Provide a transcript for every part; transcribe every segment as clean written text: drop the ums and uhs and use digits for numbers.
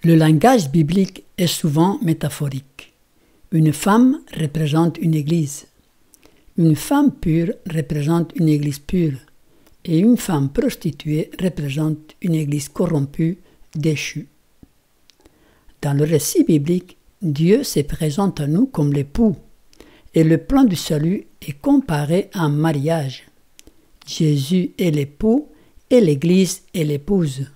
Le langage biblique est souvent métaphorique. Une femme représente une église. Une femme pure représente une église pure. Et une femme prostituée représente une église corrompue, déchue. Dans le récit biblique, Dieu se présente à nous comme l'époux, et le plan du salut est comparé à un mariage. Jésus est l'époux et l'Église est l'épouse.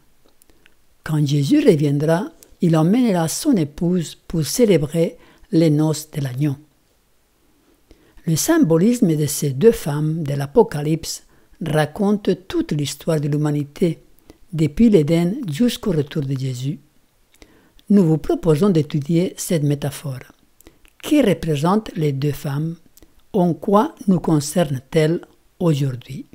Quand Jésus reviendra, il emmènera son épouse pour célébrer les noces de l'agneau. Le symbolisme de ces deux femmes de l'Apocalypse raconte toute l'histoire de l'humanité, depuis l'Éden jusqu'au retour de Jésus. Nous vous proposons d'étudier cette métaphore. Qui représentent les deux femmes? En quoi nous concernent-elles aujourd'hui?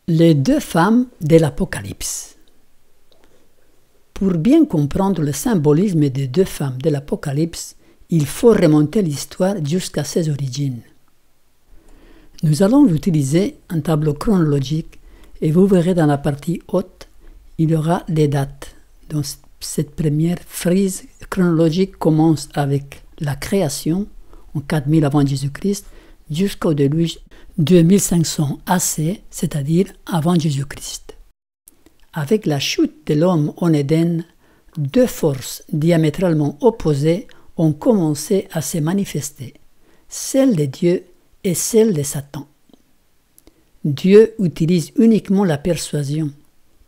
Les deux femmes de l'Apocalypse. Pour bien comprendre le symbolisme des deux femmes de l'Apocalypse, il faut remonter l'histoire jusqu'à ses origines. Nous allons utiliser un tableau chronologique et vous verrez dans la partie haute, il y aura les dates. Donc cette première frise chronologique commence avec la création en 4000 avant Jésus-Christ jusqu'au déluge 2500 AC, c'est-à-dire avant Jésus-Christ. Avec la chute de l'homme en Éden, deux forces diamétralement opposées ont commencé à se manifester, celle de Dieu et celle de Satan. Dieu utilise uniquement la persuasion.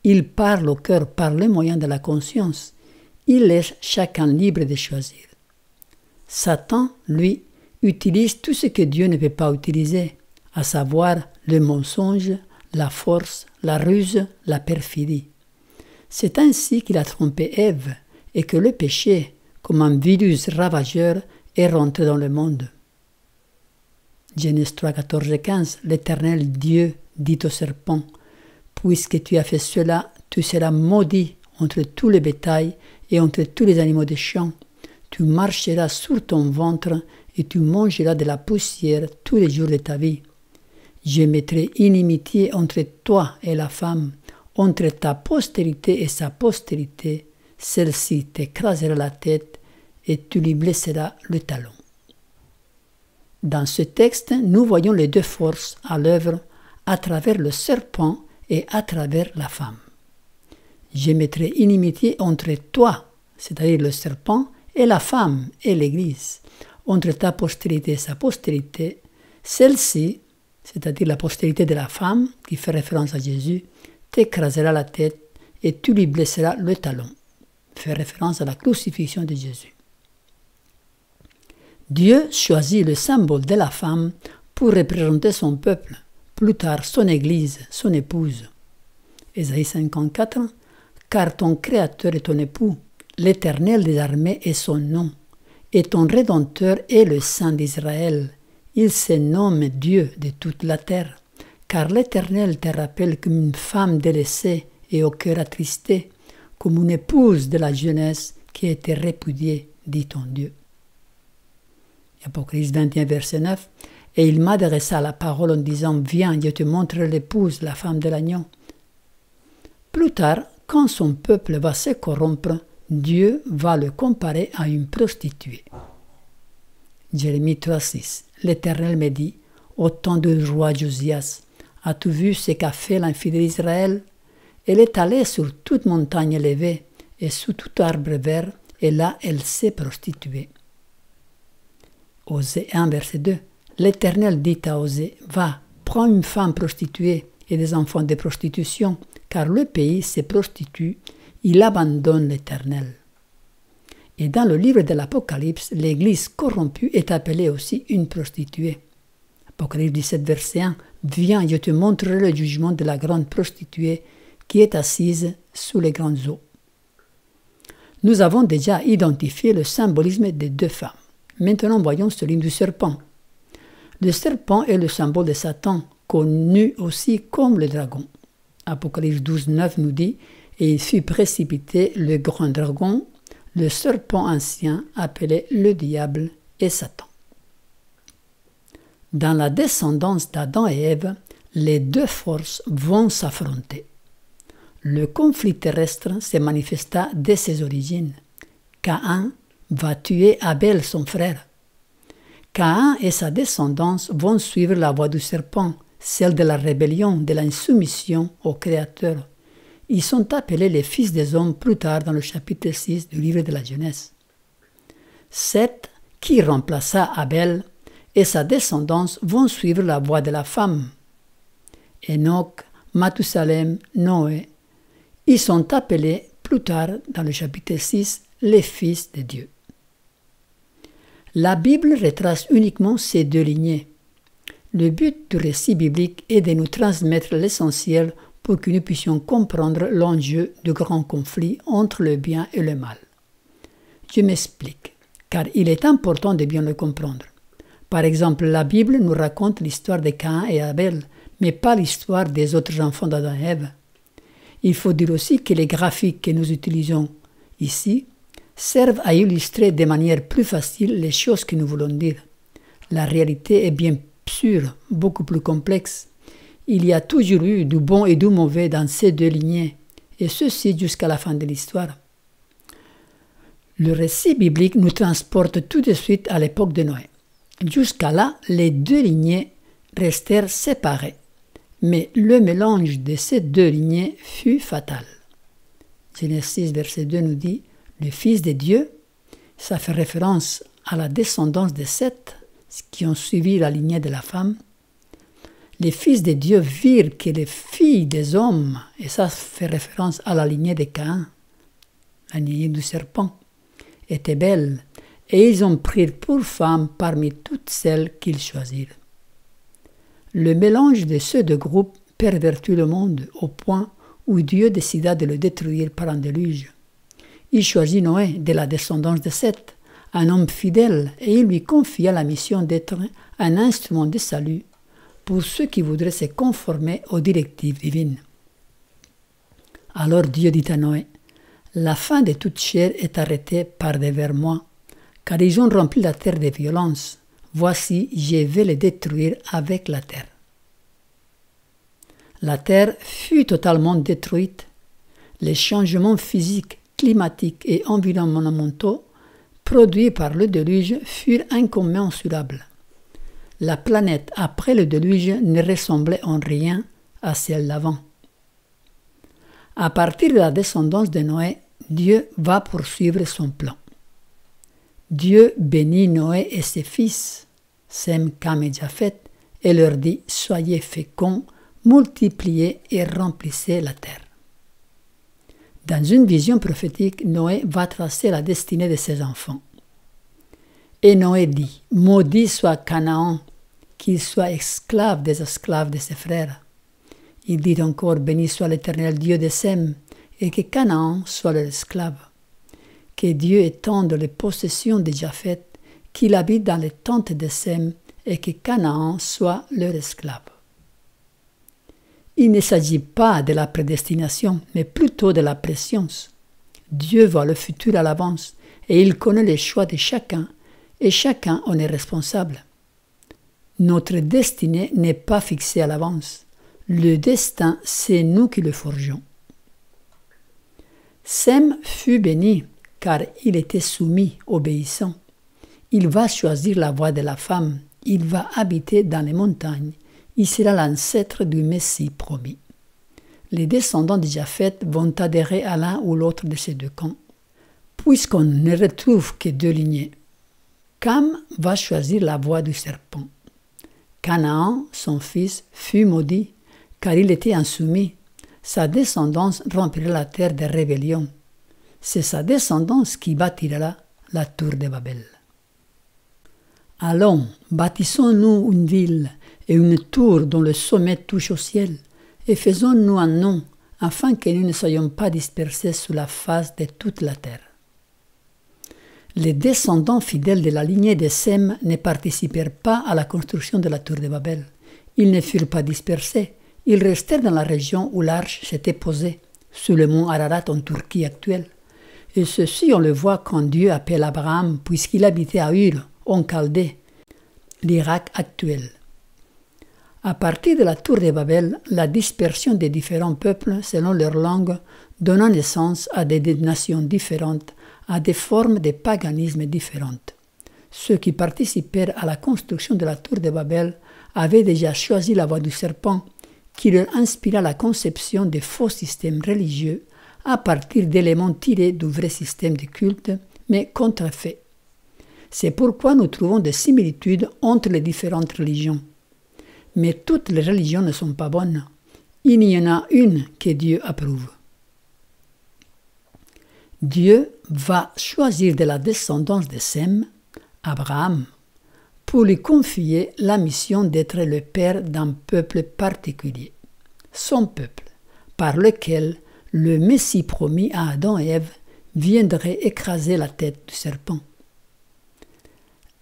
Il parle au cœur par le moyen de la conscience. Il laisse chacun libre de choisir. Satan, lui, utilise tout ce que Dieu ne peut pas utiliser, à savoir le mensonge, la force, la ruse, la perfidie. C'est ainsi qu'il a trompé Ève et que le péché, comme un virus ravageur, est rentré dans le monde. Genèse 3, 14 et 15, l'Éternel Dieu dit au serpent, « Puisque tu as fait cela, tu seras maudit entre tous les bétails et entre tous les animaux des champs. Tu marcheras sur ton ventre et tu mangeras de la poussière tous les jours de ta vie. Je mettrai inimitié entre toi et la femme, entre ta postérité et sa postérité. Celle-ci t'écrasera la tête et tu lui blesseras le talon. » Dans ce texte, nous voyons les deux forces à l'œuvre à travers le serpent et à travers la femme. Je mettrai inimitié entre toi, c'est-à-dire le serpent, et la femme et l'Église, entre ta postérité et sa postérité. Celle-ci, c'est-à-dire la postérité de la femme, qui fait référence à Jésus, t'écrasera la tête et tu lui blesseras le talon, fait référence à la crucifixion de Jésus. Dieu choisit le symbole de la femme pour représenter son peuple, plus tard son Église, son épouse. Ésaïe 54, « Car ton Créateur est ton époux, l'Éternel des armées est son nom, et ton Rédempteur est le Saint d'Israël. Il se nomme Dieu de toute la terre, car l'Éternel te rappelle comme une femme délaissée et au cœur attristé, comme une épouse de la jeunesse qui a été répudiée, dit ton Dieu. » Apocalypse 21, verset 9. « Et il m'adressa la parole en disant, viens, je te montre l'épouse, la femme de l'agneau. » Plus tard, quand son peuple va se corrompre, Dieu va le comparer à une prostituée. Jérémie 3,6. L'Éternel me dit, au temps du roi Josias, as-tu vu ce qu'a fait l'infidèle Israël? Elle est allée sur toute montagne élevée et sous tout arbre vert, et là elle s'est prostituée. Osée 1, verset 2. L'Éternel dit à Osée, va, prends une femme prostituée et des enfants de prostitution, car le pays se prostitue, il abandonne l'Éternel. Et dans le livre de l'Apocalypse, l'Église corrompue est appelée aussi une prostituée. Apocalypse 17, verset 1. Viens, je te montrerai le jugement de la grande prostituée qui est assise sous les grandes eaux. Nous avons déjà identifié le symbolisme des deux femmes. Maintenant, voyons celui du serpent. Le serpent est le symbole de Satan, connu aussi comme le dragon. Apocalypse 12, 9 nous dit « Et il fut précipité le grand dragon, le serpent ancien, appelé le diable et Satan. » Dans la descendance d'Adam et Ève, les deux forces vont s'affronter. Le conflit terrestre se manifesta dès ses origines. Caïn va tuer Abel, son frère. Caïn et sa descendance vont suivre la voie du serpent, celle de la rébellion, de l'insoumission au Créateur. Ils sont appelés les fils des hommes plus tard dans le chapitre 6 du livre de la Genèse. Seth, qui remplaça Abel, et sa descendance vont suivre la voie de la femme. Enoch, Mathusalem, Noé, ils sont appelés plus tard dans le chapitre 6 les fils de Dieu. La Bible retrace uniquement ces deux lignées. Le but du récit biblique est de nous transmettre l'essentiel pour que nous puissions comprendre l'enjeu du grand conflit entre le bien et le mal. Je m'explique, car il est important de bien le comprendre. Par exemple, la Bible nous raconte l'histoire de Caïn et Abel, mais pas l'histoire des autres enfants d'Adam et Ève. Il faut dire aussi que les graphiques que nous utilisons ici servent à illustrer de manière plus facile les choses que nous voulons dire. La réalité est bien sûr beaucoup plus complexe. Il y a toujours eu du bon et du mauvais dans ces deux lignées, et ceci jusqu'à la fin de l'histoire. Le récit biblique nous transporte tout de suite à l'époque de Noé. Jusqu'à là, les deux lignées restèrent séparées, mais le mélange de ces deux lignées fut fatal. Genèse 6, verset 2 nous dit « Le Fils de Dieu », ça fait référence à la descendance de Seth, qui ont suivi la lignée de la femme. Les fils de Dieu virent que les filles des hommes, et ça fait référence à la lignée de Caïn, la lignée du serpent, étaient belles, et ils en prirent pour femmes parmi toutes celles qu'ils choisirent. Le mélange de ces deux groupes pervertit le monde au point où Dieu décida de le détruire par un déluge. Il choisit Noé de la descendance de Seth, un homme fidèle, et il lui confia la mission d'être un instrument de salut pour ceux qui voudraient se conformer aux directives divines. Alors Dieu dit à Noé, « La fin de toute chair est arrêtée par devers moi, car ils ont rempli la terre de violence. Voici, je vais les détruire avec la terre. » La terre fut totalement détruite. Les changements physiques, climatiques et environnementaux produits par le déluge furent incommensurables. La planète après le déluge ne ressemblait en rien à celle d'avant. À partir de la descendance de Noé, Dieu va poursuivre son plan. Dieu bénit Noé et ses fils, Sem, Cam et Japhet, et leur dit « Soyez féconds, multipliez et remplissez la terre. » Dans une vision prophétique, Noé va tracer la destinée de ses enfants. Et Noé dit « Maudit soit Canaan, qu'il soit esclave des esclaves de ses frères. » Il dit encore « Béni soit l'Éternel Dieu de Sem, et que Canaan soit leur esclave. » Que Dieu étende les possessions de Japhet, qu'il habite dans les tentes de Sem, et que Canaan soit leur esclave. Il ne s'agit pas de la prédestination, mais plutôt de la préscience. Dieu voit le futur à l'avance, et il connaît les choix de chacun, et chacun en est responsable. Notre destinée n'est pas fixée à l'avance. Le destin, c'est nous qui le forgeons. Sem fut béni, car il était soumis, obéissant. Il va choisir la voie de la femme, il va habiter dans les montagnes, il sera l'ancêtre du Messie promis. Les descendants de Japhet vont adhérer à l'un ou l'autre de ces deux camps, puisqu'on ne retrouve que deux lignées. Cam va choisir la voie du serpent. Canaan, son fils, fut maudit, car il était insoumis. Sa descendance remplira la terre de rébellion. C'est sa descendance qui bâtira la tour de Babel. Allons, bâtissons-nous une ville et une tour dont le sommet touche au ciel, et faisons-nous un nom afin que nous ne soyons pas dispersés sur la face de toute la terre. Les descendants fidèles de la lignée de Sem ne participèrent pas à la construction de la tour de Babel. Ils ne furent pas dispersés, ils restèrent dans la région où l'arche s'était posée, sur le mont Ararat en Turquie actuelle. Et ceci, on le voit quand Dieu appelle Abraham, puisqu'il habitait à Ur, en Chaldée, l'Irak actuel. À partir de la tour de Babel, la dispersion des différents peuples selon leur langue donna naissance à des nations différentes, à des formes de paganisme différentes. Ceux qui participèrent à la construction de la tour de Babel avaient déjà choisi la voie du serpent, qui leur inspira la conception de faux systèmes religieux à partir d'éléments tirés du vrai système de culte, mais contrefaits. C'est pourquoi nous trouvons des similitudes entre les différentes religions. Mais toutes les religions ne sont pas bonnes. Il y en a une que Dieu approuve. Dieu va choisir de la descendance de Sem, Abraham, pour lui confier la mission d'être le père d'un peuple particulier, son peuple, par lequel le Messie promis à Adam et Ève viendrait écraser la tête du serpent.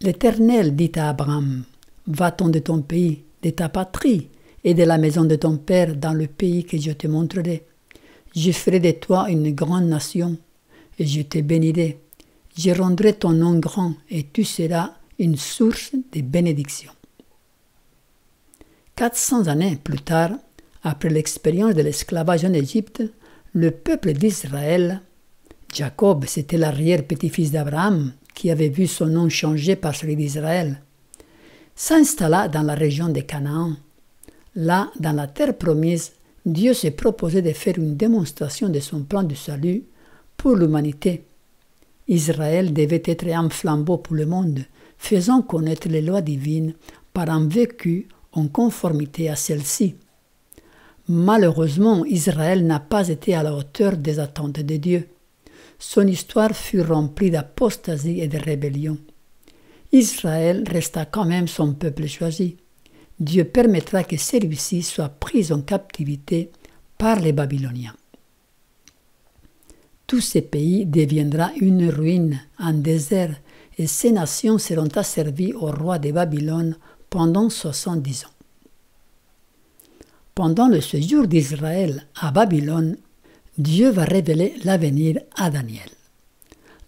L'Éternel dit à Abraham, « Va-t'en de ton pays, de ta patrie et de la maison de ton père dans le pays que je te montrerai. Je ferai de toi une grande nation, et je te bénirai. Je rendrai ton nom grand, et tu seras une source de bénédiction. » 400 années plus tard, après l'expérience de l'esclavage en Égypte, le peuple d'Israël, Jacob, c'était l'arrière-petit-fils d'Abraham, qui avait vu son nom changé par celui d'Israël, s'installa dans la région de Canaan. Là, dans la terre promise, Dieu s'est proposé de faire une démonstration de son plan de salut pour l'humanité. Israël devait être un flambeau pour le monde, faisant connaître les lois divines par un vécu en conformité à celles-ci. Malheureusement, Israël n'a pas été à la hauteur des attentes de Dieu. Son histoire fut remplie d'apostasie et de rébellion. Israël resta quand même son peuple choisi. Dieu permettra que celui-ci soit pris en captivité par les Babyloniens. Tous ces pays deviendront une ruine, un désert, et ces nations seront asservies au roi de Babylone pendant 70 ans. Pendant le séjour d'Israël à Babylone, Dieu va révéler l'avenir à Daniel.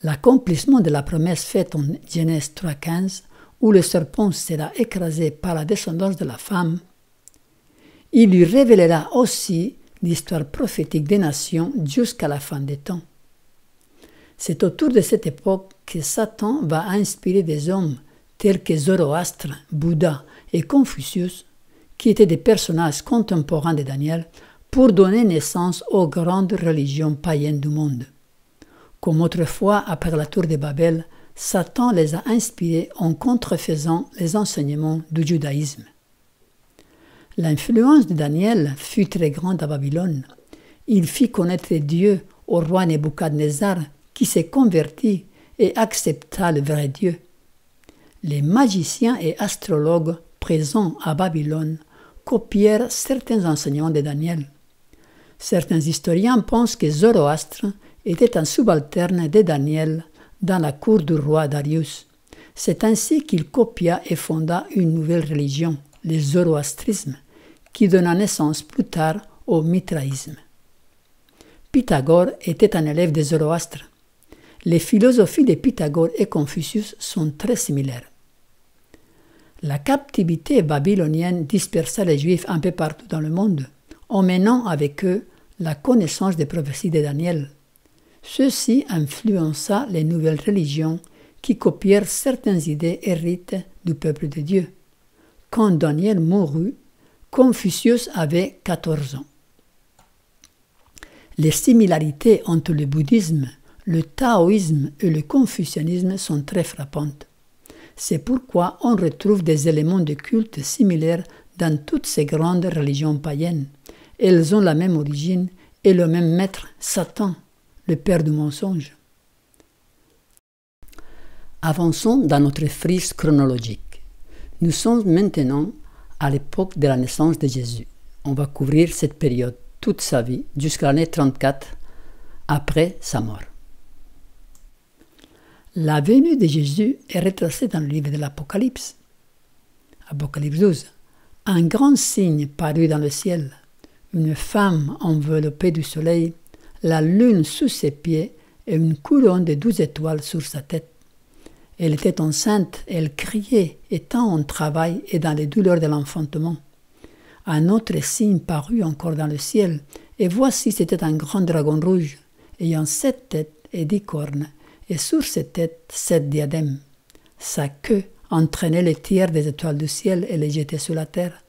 L'accomplissement de la promesse faite en Genèse 3,15, où le serpent sera écrasé par la descendance de la femme, il lui révélera aussi l'histoire prophétique des nations jusqu'à la fin des temps. C'est autour de cette époque que Satan va inspirer des hommes tels que Zoroastre, Bouddha et Confucius, qui étaient des personnages contemporains de Daniel, pour donner naissance aux grandes religions païennes du monde. Comme autrefois, après la tour de Babel, Satan les a inspirés en contrefaisant les enseignements du judaïsme. L'influence de Daniel fut très grande à Babylone. Il fit connaître Dieu au roi Nebuchadnezzar, qui s'est converti et accepta le vrai Dieu. Les magiciens et astrologues présents à Babylone copièrent certains enseignements de Daniel. Certains historiens pensent que Zoroastre était un subalterne de Daniel dans la cour du roi Darius. C'est ainsi qu'il copia et fonda une nouvelle religion, le zoroastrisme, qui donna naissance plus tard au mitraïsme. Pythagore était un élève de Zoroastre. Les philosophies de Pythagore et Confucius sont très similaires. La captivité babylonienne dispersa les Juifs un peu partout dans le monde, emmenant avec eux la connaissance des prophéties de Daniel. Ceci influença les nouvelles religions qui copièrent certaines idées et rites du peuple de Dieu. Quand Daniel mourut, Confucius avait 14 ans. Les similarités entre le bouddhisme, le taoïsme et le confucianisme sont très frappantes. C'est pourquoi on retrouve des éléments de culte similaires dans toutes ces grandes religions païennes. Elles ont la même origine et le même maître, Satan, le père du mensonge. Avançons dans notre frise chronologique. Nous sommes maintenant à l'époque de la naissance de Jésus. On va couvrir cette période toute sa vie, jusqu'à l'année 34, après sa mort. La venue de Jésus est retracée dans le livre de l'Apocalypse. Apocalypse 12. Un grand signe parut dans le ciel, une femme enveloppée du soleil, la lune sous ses pieds et une couronne de 12 étoiles sur sa tête. Elle était enceinte, elle criait, étant en travail et dans les douleurs de l'enfantement. Un autre signe parut encore dans le ciel, et voici c'était un grand dragon rouge, ayant 7 têtes et 10 cornes, et sur ses têtes 7 diadèmes. Sa queue entraînait les tiers des étoiles du ciel et les jetait sur la terre.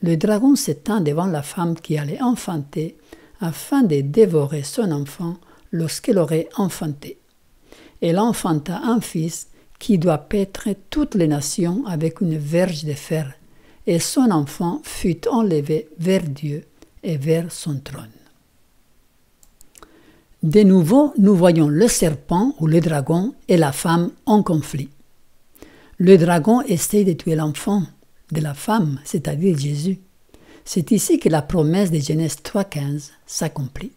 Le dragon s'étend devant la femme qui allait enfanter, afin de dévorer son enfant lorsqu'elle aurait enfanté. Elle enfanta un fils qui doit paître toutes les nations avec une verge de fer, et son enfant fut enlevé vers Dieu et vers son trône. De nouveau, nous voyons le serpent ou le dragon et la femme en conflit. Le dragon essaie de tuer l'enfant de la femme, c'est-à-dire Jésus. C'est ici que la promesse de Genèse 3,15 s'accomplit.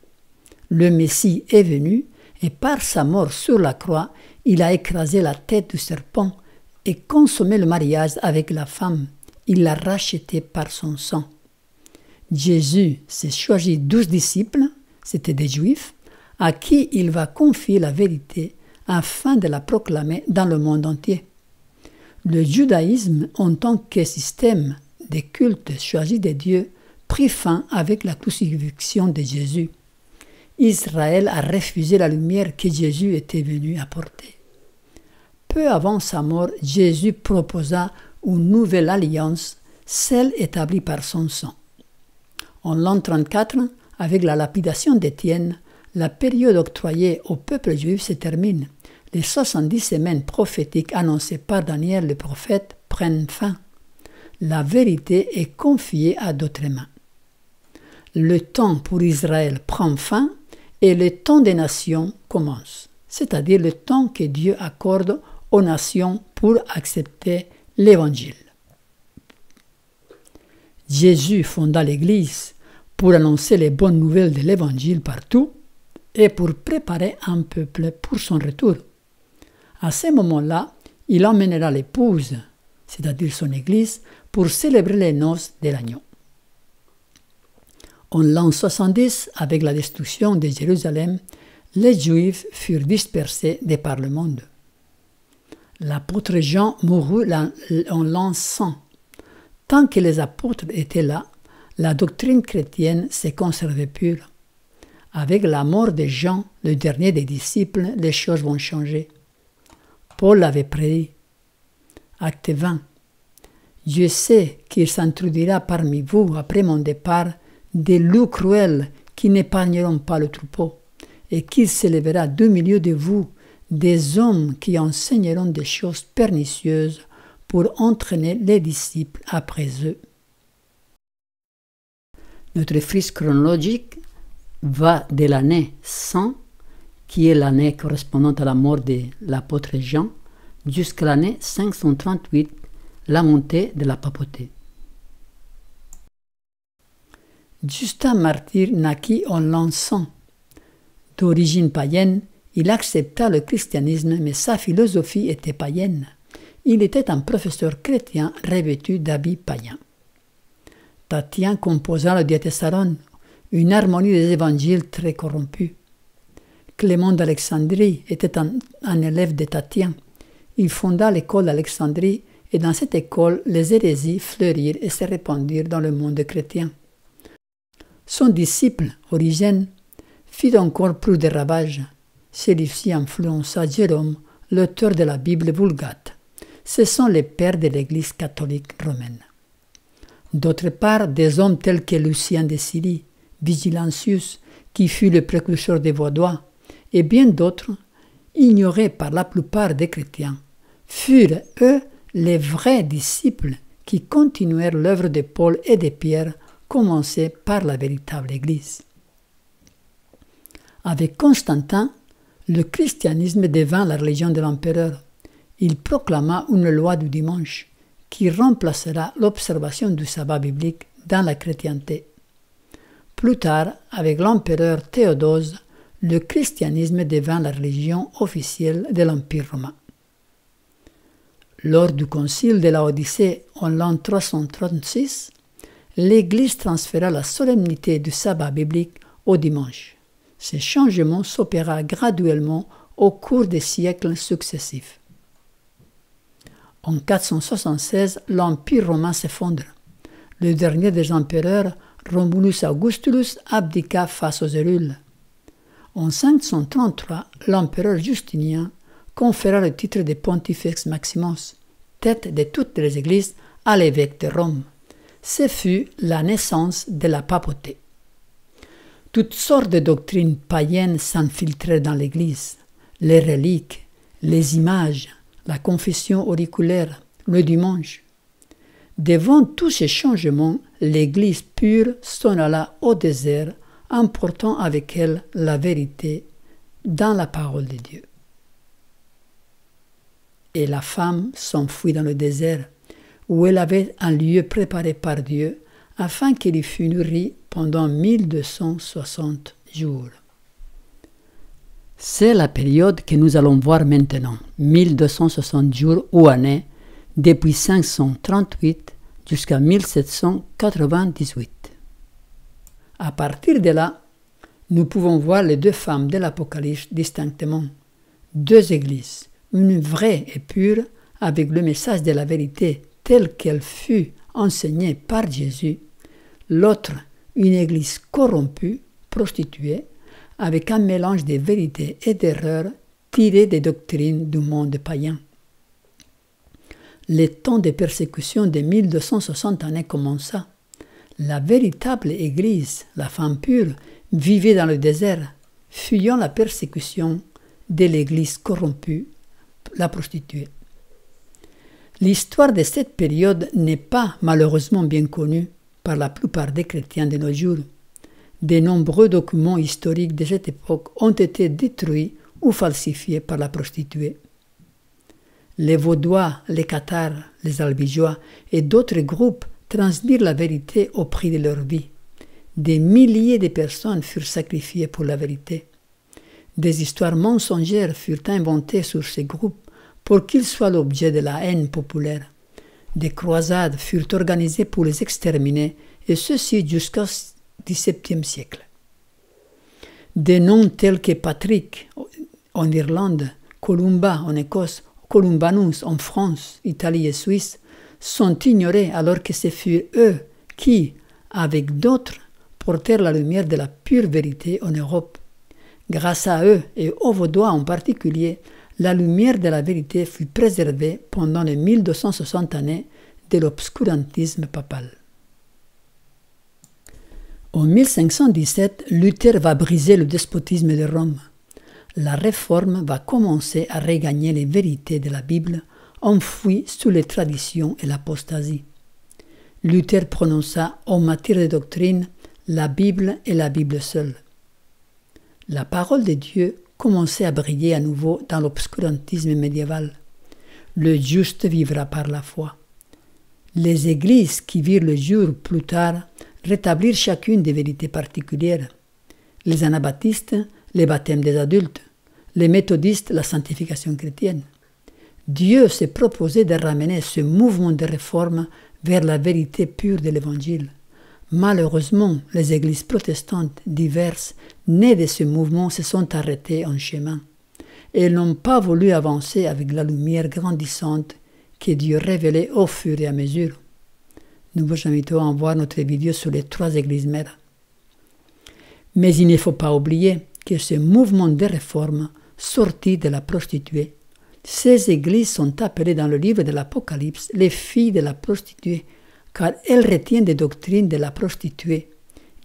Le Messie est venu et par sa mort sur la croix, il a écrasé la tête du serpent et consommé le mariage avec la femme. Il l'a racheté par son sang. Jésus s'est choisi 12 disciples, c'était des Juifs, à qui il va confier la vérité afin de la proclamer dans le monde entier. Le judaïsme, en tant que système de culte choisi de Dieu, prit fin avec la crucifixion de Jésus. Israël a refusé la lumière que Jésus était venu apporter. Peu avant sa mort, Jésus proposa une nouvelle alliance, celle établie par son sang. En l'an 34, avec la lapidation d'Étienne, la période octroyée au peuple juif se termine. Les 70 semaines prophétiques annoncées par Daniel le prophète prennent fin. La vérité est confiée à d'autres mains. Le temps pour Israël prend fin et le temps des nations commence, c'est-à-dire le temps que Dieu accorde aux nations pour accepter l'Évangile. Jésus fonda l'Église pour annoncer les bonnes nouvelles de l'Évangile partout et pour préparer un peuple pour son retour. À ce moment-là, il emmènera l'épouse, c'est-à-dire son Église, pour célébrer les noces de l'agneau. En l'an 70, avec la destruction de Jérusalem, les Juifs furent dispersés de par le monde. L'apôtre Jean mourut en l'an 100. Tant que les apôtres étaient là, la doctrine chrétienne s'est conservée pure. Avec la mort de Jean, le dernier des disciples, les choses vont changer. Paul l'avait prédit. Acte 20. Je sais qu'il s'introduira parmi vous, après mon départ, des loups cruels qui n'épargneront pas le troupeau, et qu'il s'élèvera du milieu de vous des hommes qui enseigneront des choses pernicieuses pour entraîner les disciples après eux. Notre frise chronologique va de l'année 100, qui est l'année correspondante à la mort de l'apôtre Jean, jusqu'à l'année 538, la montée de la papauté. Justin Martyr naquit en l'an 100. D'origine païenne, il accepta le christianisme, mais sa philosophie était païenne. Il était un professeur chrétien revêtu d'habits païens. Tatian composa le Diatessaron, une harmonie des évangiles très corrompue. Clément d'Alexandrie était un élève de Tatian. Il fonda l'école d'Alexandrie et dans cette école, les hérésies fleurirent et se répandirent dans le monde chrétien. Son disciple, Origène, fit encore plus de ravages. Celui-ci influença Jérôme, l'auteur de la Bible Vulgate. Ce sont les pères de l'Église catholique romaine. D'autre part, des hommes tels que Lucien de Syrie, Vigilantius, qui fut le précurseur des Vaudois, et bien d'autres, ignorés par la plupart des chrétiens, furent, eux, les vrais disciples qui continuèrent l'œuvre de Paul et de Pierre, commencée par la véritable Église. Avec Constantin, le christianisme devint la religion de l'empereur. Il proclama une loi du dimanche qui remplacera l'observation du sabbat biblique dans la chrétienté. Plus tard, avec l'empereur Théodose, le christianisme devint la religion officielle de l'Empire romain. Lors du concile de la Odyssée en l'an 336, l'Église transféra la solennité du sabbat biblique au dimanche. Ce changement s'opéra graduellement au cours des siècles successifs. En 476, l'Empire romain s'effondre. Le dernier des empereurs, Romulus Augustulus, abdiqua face aux Hérules. En 533, l'empereur Justinien conféra le titre de Pontifex Maximus, tête de toutes les églises, à l'évêque de Rome. Ce fut la naissance de la papauté. Toutes sortes de doctrines païennes s'infiltrèrent dans l'Église. Les reliques, les images, la confession auriculaire, le dimanche. Devant tous ces changements, l'Église pure s'en alla au désert, emportant avec elle la vérité dans la parole de Dieu. Et la femme s'enfuit dans le désert, où elle avait un lieu préparé par Dieu, afin qu'elle y fût nourrie pendant 1260 jours. C'est la période que nous allons voir maintenant, 1260 jours ou années, depuis 538 jusqu'à 1798. À partir de là, nous pouvons voir les deux femmes de l'Apocalypse distinctement. Deux églises, une vraie et pure, avec le message de la vérité telle qu'elle fut enseignée par Jésus, l'autre, une église corrompue, prostituée, avec un mélange de vérité et d'erreurs tirées des doctrines du monde païen. Le temps de persécution de 1260 années commença. La véritable Église, la femme pure, vivait dans le désert, fuyant la persécution de l'Église corrompue, la prostituée. L'histoire de cette période n'est pas malheureusement bien connue par la plupart des chrétiens de nos jours. De nombreux documents historiques de cette époque ont été détruits ou falsifiés par la prostituée. Les Vaudois, les Cathares, les Albigeois et d'autres groupes transmirent la vérité au prix de leur vie. Des milliers de personnes furent sacrifiées pour la vérité. Des histoires mensongères furent inventées sur ces groupes pour qu'ils soient l'objet de la haine populaire. Des croisades furent organisées pour les exterminer, et ceci jusqu'au XVIIe siècle. Des noms tels que Patrick en Irlande, Columba en Écosse, Columbanus en France, Italie et Suisse sont ignorés alors que ce furent eux qui, avec d'autres, portèrent la lumière de la pure vérité en Europe. Grâce à eux et aux Vaudois en particulier, la lumière de la vérité fut préservée pendant les 1260 années de l'obscurantisme papal. En 1517, Luther va briser le despotisme de Rome. La réforme va commencer à regagner les vérités de la Bible enfouies sous les traditions et l'apostasie. Luther prononça en matière de doctrine la Bible et la Bible seule. La parole de Dieu commençait à briller à nouveau dans l'obscurantisme médiéval. Le juste vivra par la foi. Les églises qui virent le jour plus tard rétablirent chacune des vérités particulières. Les anabaptistes, les baptêmes des adultes, les méthodistes, la sanctification chrétienne. Dieu s'est proposé de ramener ce mouvement de réforme vers la vérité pure de l'Évangile. Malheureusement, les églises protestantes diverses nées de ce mouvement se sont arrêtées en chemin. Elles n'ont pas voulu avancer avec la lumière grandissante que Dieu révélait au fur et à mesure. Nous vous invitons à voir notre vidéo sur les 3 églises mères. Mais il ne faut pas oublier que ce mouvement de réforme sortit de la prostituée. Ces églises sont appelées dans le livre de l'Apocalypse les filles de la prostituée, car elles retiennent des doctrines de la prostituée,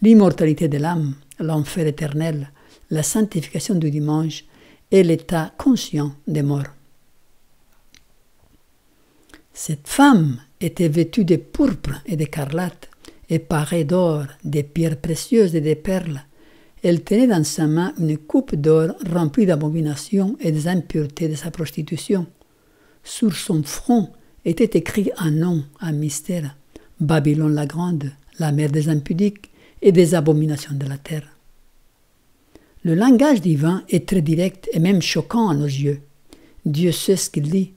l'immortalité de l'âme, l'enfer éternel, la sanctification du dimanche et l'état conscient des morts. Cette femme était vêtue de pourpre et d'écarlate, et parée d'or, de pierres précieuses et de perles. Elle tenait dans sa main une coupe d'or remplie d'abominations et des impuretés de sa prostitution. Sur son front était écrit un nom, un mystère, Babylone la grande, la mère des impudiques, et des abominations de la terre. Le langage divin est très direct et même choquant à nos yeux. Dieu sait ce qu'il dit.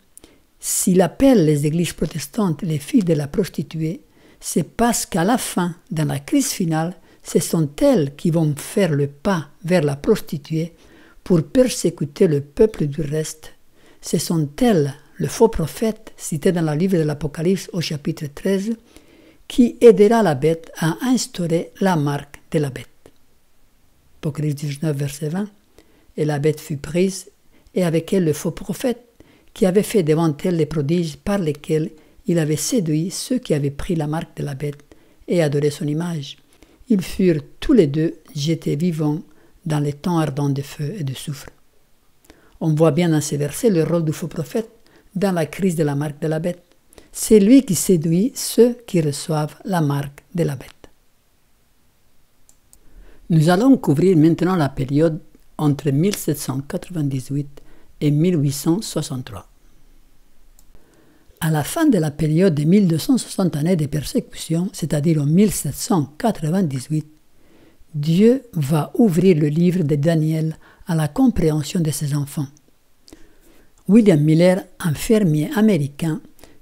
S'il appelle les églises protestantes les filles de la prostituée, c'est parce qu'à la fin, dans la crise finale, ce sont elles qui vont faire le pas vers la prostituée pour persécuter le peuple du reste. Ce sont elles, le faux prophète, cité dans le livre de l'Apocalypse au chapitre 13, qui aidera la bête à instaurer la marque de la bête. Apocalypse 19, verset 20. Et la bête fut prise, et avec elle le faux prophète, qui avait fait devant elle les prodiges par lesquels il avait séduit ceux qui avaient pris la marque de la bête et adoré son image. Ils furent tous les deux jetés vivants dans les temps ardents de feu et de soufre. On voit bien dans ces versets le rôle du faux prophète dans la crise de la marque de la bête. C'est lui qui séduit ceux qui reçoivent la marque de la bête. Nous allons couvrir maintenant la période entre 1798 et 1863. À la fin de la période de 1260 années de persécution, c'est-à-dire en 1798, Dieu va ouvrir le livre de Daniel à la compréhension de ses enfants. William Miller, un fermier américain,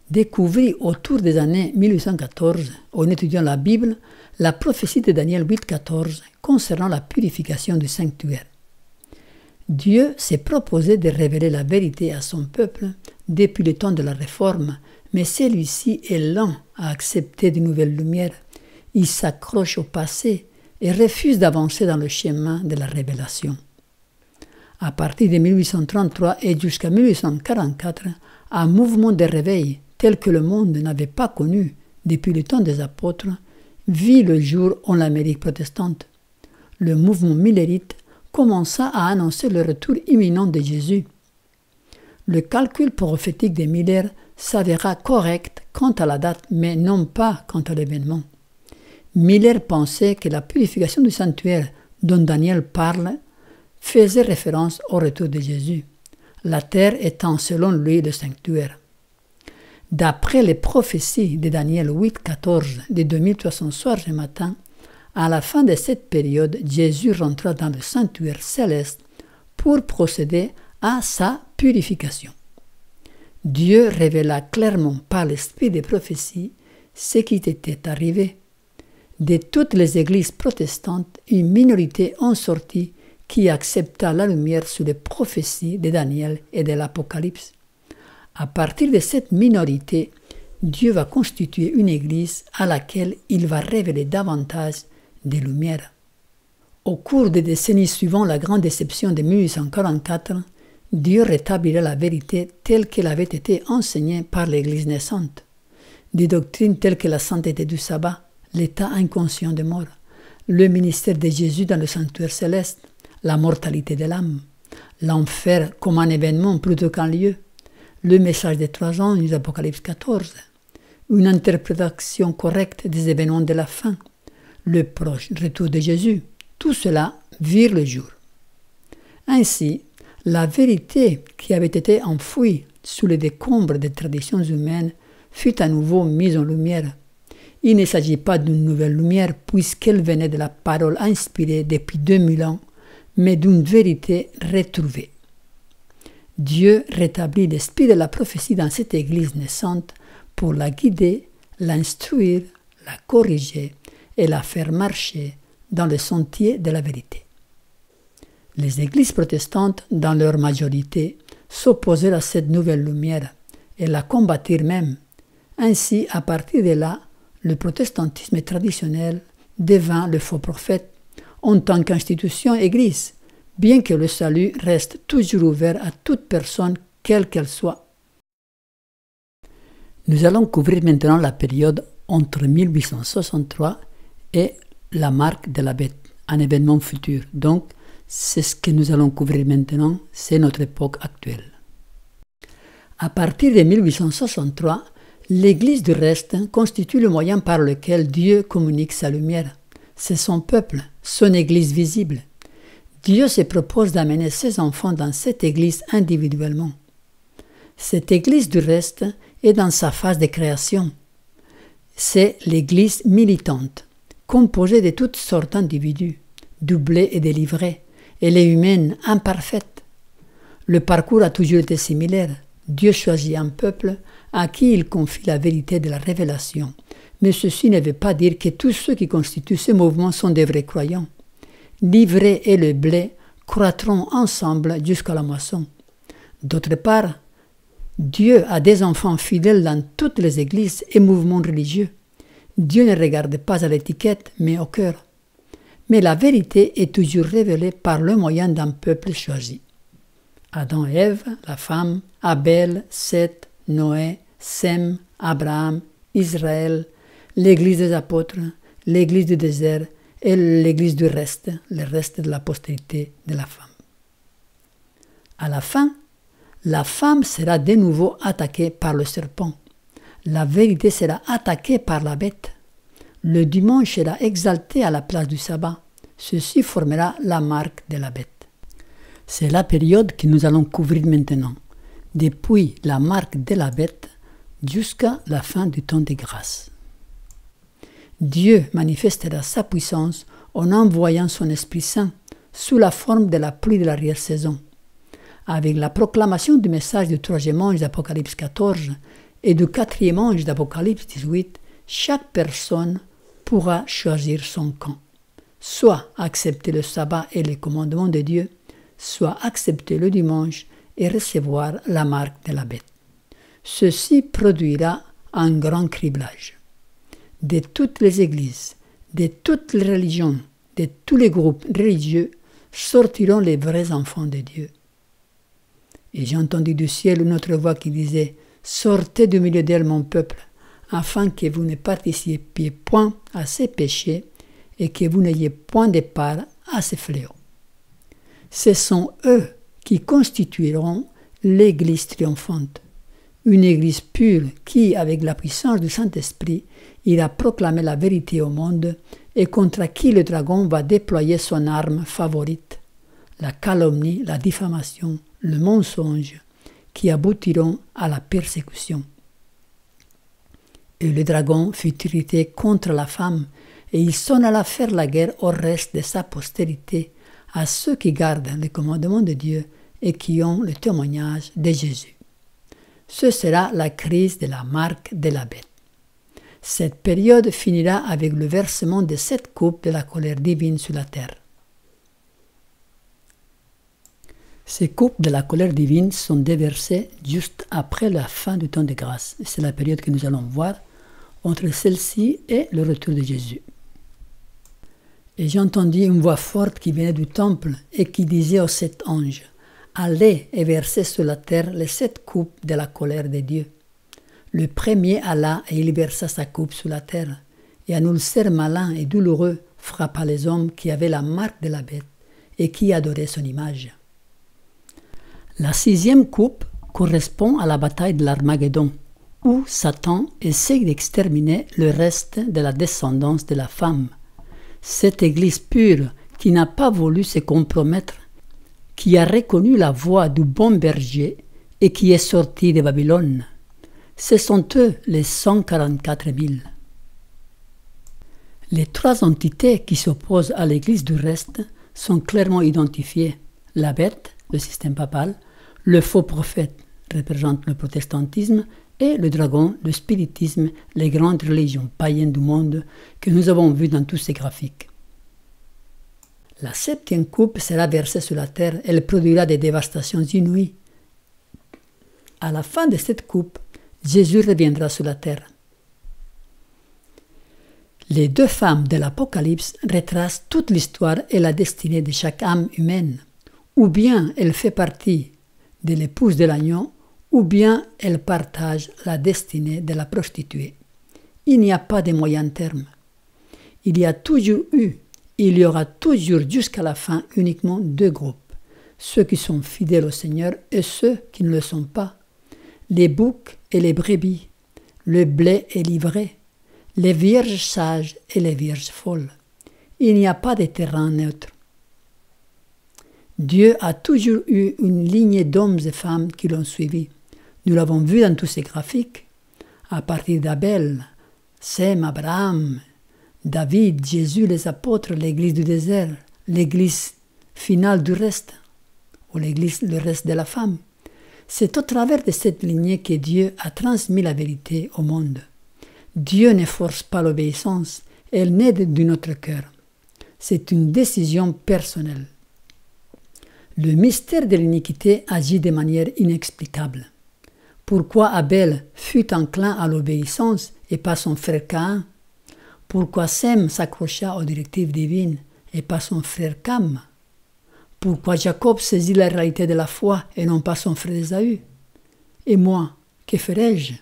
découvrit autour des années 1814, en étudiant la Bible, la prophétie de Daniel 8,14 concernant la purification du sanctuaire. Dieu s'est proposé de révéler la vérité à son peuple depuis le temps de la Réforme, mais celui-ci est lent à accepter de nouvelles lumières. Il s'accroche au passé et refuse d'avancer dans le chemin de la révélation. À partir de 1833 et jusqu'à 1844, un mouvement de réveil tel que le monde n'avait pas connu depuis le temps des apôtres vit le jour en Amérique protestante. Le mouvement millerite commença à annoncer le retour imminent de Jésus. Le calcul prophétique de Miller s'avéra correct quant à la date, mais non pas quant à l'événement. Miller pensait que la purification du sanctuaire dont Daniel parle faisait référence au retour de Jésus, la terre étant selon lui le sanctuaire. D'après les prophéties de Daniel 8,14 de 2300 soirs et matins, à la fin de cette période, Jésus rentra dans le sanctuaire céleste pour procéder à sa purification. Dieu révéla clairement par l'esprit des prophéties ce qui était arrivé. De toutes les églises protestantes, une minorité en sortit qui accepta la lumière sur les prophéties de Daniel et de l'Apocalypse. À partir de cette minorité, Dieu va constituer une église à laquelle il va révéler davantage des lumières. Au cours des décennies suivant la grande déception de 1844, Dieu rétablira la vérité telle qu'elle avait été enseignée par l'Église naissante. Des doctrines telles que la sainteté du sabbat, l'état inconscient de mort, le ministère de Jésus dans le sanctuaire céleste, la mortalité de l'âme, l'enfer comme un événement plutôt qu'un lieu, le message des 3 ans du Apocalypse 14, une interprétation correcte des événements de la fin, le proche retour de Jésus, tout cela vire le jour. Ainsi, la vérité qui avait été enfouie sous les décombres des traditions humaines fut à nouveau mise en lumière. Il ne s'agit pas d'une nouvelle lumière puisqu'elle venait de la parole inspirée depuis 2000 ans, mais d'une vérité retrouvée. Dieu rétablit l'esprit de la prophétie dans cette Église naissante pour la guider, l'instruire, la corriger et la faire marcher dans le sentier de la vérité. Les églises protestantes, dans leur majorité, s'opposèrent à cette nouvelle lumière et la combattirent même. Ainsi, à partir de là, le protestantisme traditionnel devint le faux prophète en tant qu'institution église, bien que le salut reste toujours ouvert à toute personne, quelle qu'elle soit. Nous allons couvrir maintenant la période entre 1863 et la marque de la bête, un événement futur. Donc, c'est ce que nous allons couvrir maintenant, c'est notre époque actuelle. À partir de 1863, l'Église du reste constitue le moyen par lequel Dieu communique sa lumière. C'est son peuple, son Église visible. Dieu se propose d'amener ses enfants dans cette Église individuellement. Cette Église du reste est dans sa phase de création. C'est l'Église militante, composée de toutes sortes d'individus, doublés et délivrés, elle est humaine, imparfaite. Le parcours a toujours été similaire. Dieu choisit un peuple à qui il confie la vérité de la révélation. Mais ceci ne veut pas dire que tous ceux qui constituent ce mouvement sont des vrais croyants. L'ivraie et le blé croîtront ensemble jusqu'à la moisson. D'autre part, Dieu a des enfants fidèles dans toutes les églises et mouvements religieux. Dieu ne regarde pas à l'étiquette, mais au cœur. Mais la vérité est toujours révélée par le moyen d'un peuple choisi. Adam et Ève, la femme, Abel, Seth, Noé, Sem, Abraham, Israël, l'église des apôtres, l'église du désert et l'église du reste, le reste de la postérité de la femme. À la fin, la femme sera de nouveau attaquée par le serpent. La vérité sera attaquée par la bête. Le dimanche sera exalté à la place du sabbat. Ceci formera la marque de la bête. C'est la période que nous allons couvrir maintenant, depuis la marque de la bête jusqu'à la fin du temps de grâce. Dieu manifestera sa puissance en envoyant son Esprit Saint sous la forme de la pluie de l'arrière-saison. Avec la proclamation du message du troisième ange d'Apocalypse 14 et du quatrième ange d'Apocalypse 18, chaque personne pourra choisir son camp. Soit accepter le sabbat et les commandements de Dieu, soit accepter le dimanche et recevoir la marque de la bête. Ceci produira un grand criblage. De toutes les églises, de toutes les religions, de tous les groupes religieux sortiront les vrais enfants de Dieu. Et j'ai entendu du ciel une autre voix qui disait « Sortez du milieu d'elle, mon peuple, afin que vous ne participiez point à ces péchés et que vous n'ayez point de part à ces fléaux. » Ce sont eux qui constitueront l'Église triomphante, une Église pure qui, avec la puissance du Saint-Esprit, ira proclamer la vérité au monde et contre qui le dragon va déployer son arme favorite, la calomnie, la diffamation, le mensonge, qui aboutiront à la persécution. Et le dragon fut irrité contre la femme, et il s'en alla faire la guerre au reste de sa postérité, à ceux qui gardent les commandements de Dieu et qui ont le témoignage de Jésus. Ce sera la crise de la marque de la bête. Cette période finira avec le versement de 7 coupes de la colère divine sur la terre. Ces coupes de la colère divine sont déversées juste après la fin du temps de grâce. C'est la période que nous allons voir entre celle-ci et le retour de Jésus. Et j'ai entendu une voix forte qui venait du temple et qui disait aux 7 anges « Allez et versez sur la terre les 7 coupes de la colère de Dieu. » Le premier alla et il versa sa coupe sur la terre, et un ulcère malin et douloureux frappa les hommes qui avaient la marque de la bête et qui adoraient son image. La 6e coupe correspond à la bataille de l'Armageddon, où Satan essaie d'exterminer le reste de la descendance de la femme. Cette Église pure qui n'a pas voulu se compromettre, qui a reconnu la voix du bon berger et qui est sortie de Babylone. Ce sont eux les 144 000. Les 3 entités qui s'opposent à l'Église du reste sont clairement identifiées. La bête, le système papal, le faux prophète représente le protestantisme et le dragon, le spiritisme, les grandes religions païennes du monde que nous avons vues dans tous ces graphiques. La 7e coupe sera versée sur la terre, elle produira des dévastations inouïes. À la fin de cette coupe, Jésus reviendra sur la terre. Les 2 femmes de l'Apocalypse retracent toute l'histoire et la destinée de chaque âme humaine. Ou bien elle fait partie de l'épouse de l'agneau, ou bien elle partage la destinée de la prostituée. Il n'y a pas de moyen terme. Il y a toujours eu, il y aura toujours jusqu'à la fin uniquement 2 groupes, ceux qui sont fidèles au Seigneur et ceux qui ne le sont pas, les boucs et les brebis, le blé et l'ivraie, les vierges sages et les vierges folles. Il n'y a pas de terrain neutre. Dieu a toujours eu une lignée d'hommes et femmes qui l'ont suivi. Nous l'avons vu dans tous ces graphiques. À partir d'Abel, Sem, Abraham, David, Jésus, les apôtres, l'église du désert, l'église finale du reste, ou l'église, le reste de la femme. C'est au travers de cette lignée que Dieu a transmis la vérité au monde. Dieu ne force pas l'obéissance, elle naît de notre cœur. C'est une décision personnelle. Le mystère de l'iniquité agit de manière inexplicable. Pourquoi Abel fut enclin à l'obéissance et pas son frère Caïn? Pourquoi Sem s'accrocha aux directives divines et pas son frère Cam? Pourquoi Jacob saisit la réalité de la foi et non pas son frère Ésaü? Et moi, que ferai-je?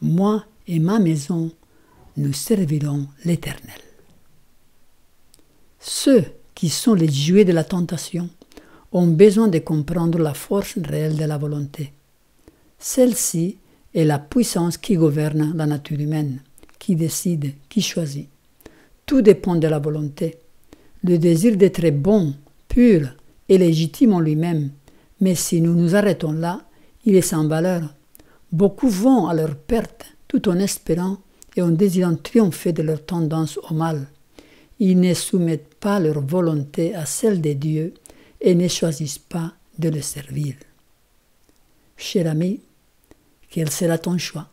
Moi et ma maison, nous servirons l'Éternel. Ceux qui sont les jouets de la tentation ont besoin de comprendre la force réelle de la volonté. Celle-ci est la puissance qui gouverne la nature humaine, qui décide, qui choisit. Tout dépend de la volonté. Le désir d'être bon, pur et légitime en lui-même, mais si nous nous arrêtons là, il est sans valeur. Beaucoup vont à leur perte tout en espérant et en désirant triompher de leur tendance au mal. Ils ne soumettent pas leur volonté à celle de Dieu et ne choisissent pas de le servir. Cher ami, quel sera ton choix?